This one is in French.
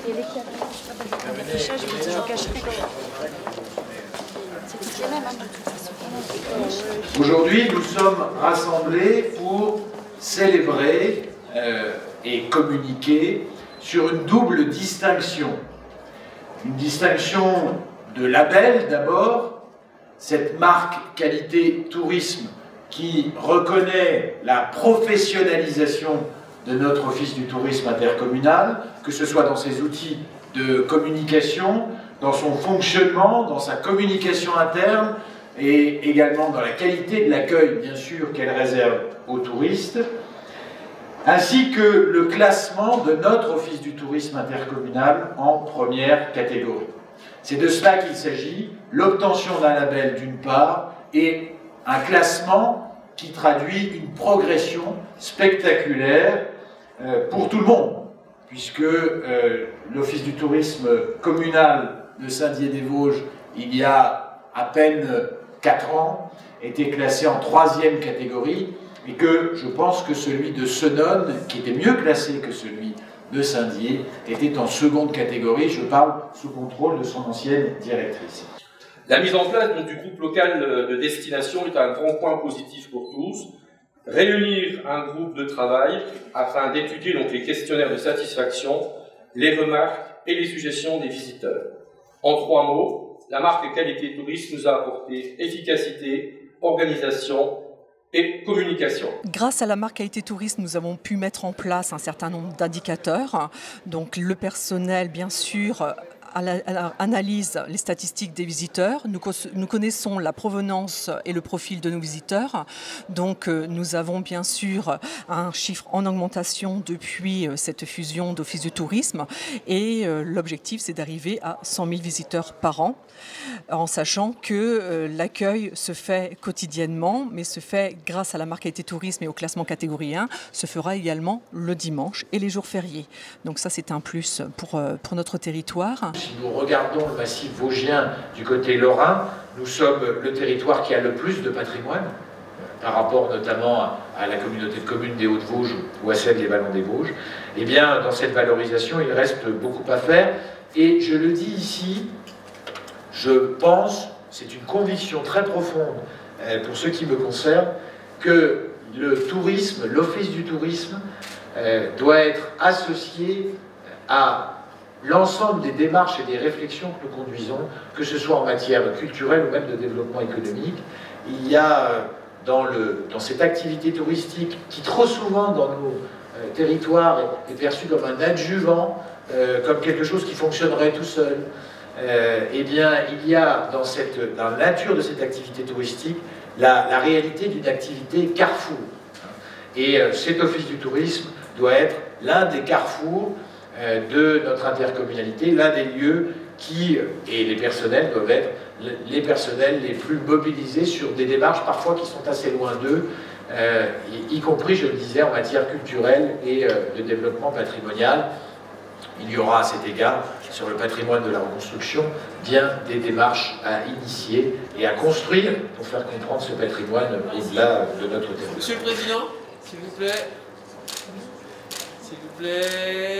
Et l'affichage, je cacherai. C'est toutes les mêmes, de toute façon. Aujourd'hui, nous sommes rassemblés pour célébrer et communiquer sur une double distinction. Une distinction de label d'abord, cette marque qualité tourisme qui reconnaît la professionnalisation de notre office du tourisme intercommunal, que ce soit dans ses outils de communication, dans son fonctionnement, dans sa communication interne et également dans la qualité de l'accueil, bien sûr, qu'elle réserve aux touristes, ainsi que le classement de notre office du tourisme intercommunal en première catégorie. C'est de cela qu'il s'agit, l'obtention d'un label d'une part et un classement qui traduit une progression spectaculaire pour tout le monde, puisque l'office du tourisme communal de Saint-Dié-des-Vosges, il y a à peine 4 ans, était classé en 3e catégorie, et que je pense que celui de Senones, qui était mieux classé que celui de Saint-Dié, était en 2e catégorie. Je parle sous contrôle de son ancienne directrice. La mise en place du groupe local de destination est un grand point positif pour tous. Réunir un groupe de travail afin d'étudier les questionnaires de satisfaction, les remarques et les suggestions des visiteurs. En 3 mots, la marque Qualité Tourisme nous a apporté efficacité, organisation et communication. Grâce à la marque Qualité Tourisme, nous avons pu mettre en place un certain nombre d'indicateurs. Donc le personnel, bien sûr, analyse les statistiques des visiteurs. Nous connaissons la provenance et le profil de nos visiteurs. Donc nous avons bien sûr un chiffre en augmentation depuis cette fusion d'office du tourisme. Et l'objectif, c'est d'arriver à 100 000 visiteurs par an, en sachant que l'accueil se fait quotidiennement, mais se fait grâce à la marque Qualité Tourisme et au classement catégorie 1, se fera également le dimanche et les jours fériés. Donc ça, c'est un plus pour notre territoire. Si nous regardons le massif vosgien du côté lorrain, nous sommes le territoire qui a le plus de patrimoine, par rapport notamment à la communauté de communes des Hauts-de-Vosges ou à celle des Vallons des Vosges. Eh bien, dans cette valorisation, il reste beaucoup à faire. Et je le dis ici, je pense, c'est une conviction très profonde pour ceux qui me concernent, que le tourisme, l'office du tourisme, doit être associé à l'ensemble des démarches et des réflexions que nous conduisons, que ce soit en matière culturelle ou même de développement économique. Il y a dans cette activité touristique, qui trop souvent dans nos territoires est perçue comme un adjuvant, comme quelque chose qui fonctionnerait tout seul, eh bien, il y a dans la nature de cette activité touristique la réalité d'une activité carrefour. Et cet office du tourisme doit être l'un des carrefours de notre intercommunalité, l'un des lieux et les personnels doivent être les personnels les plus mobilisés sur des démarches parfois qui sont assez loin d'eux, y compris, je le disais, en matière culturelle et de développement patrimonial. Il y aura à cet égard, sur le patrimoine de la reconstruction, bien des démarches à initier et à construire pour faire comprendre ce patrimoine au-delà de notre territoire. Monsieur le Président, s'il vous plaît. S'il vous plaît.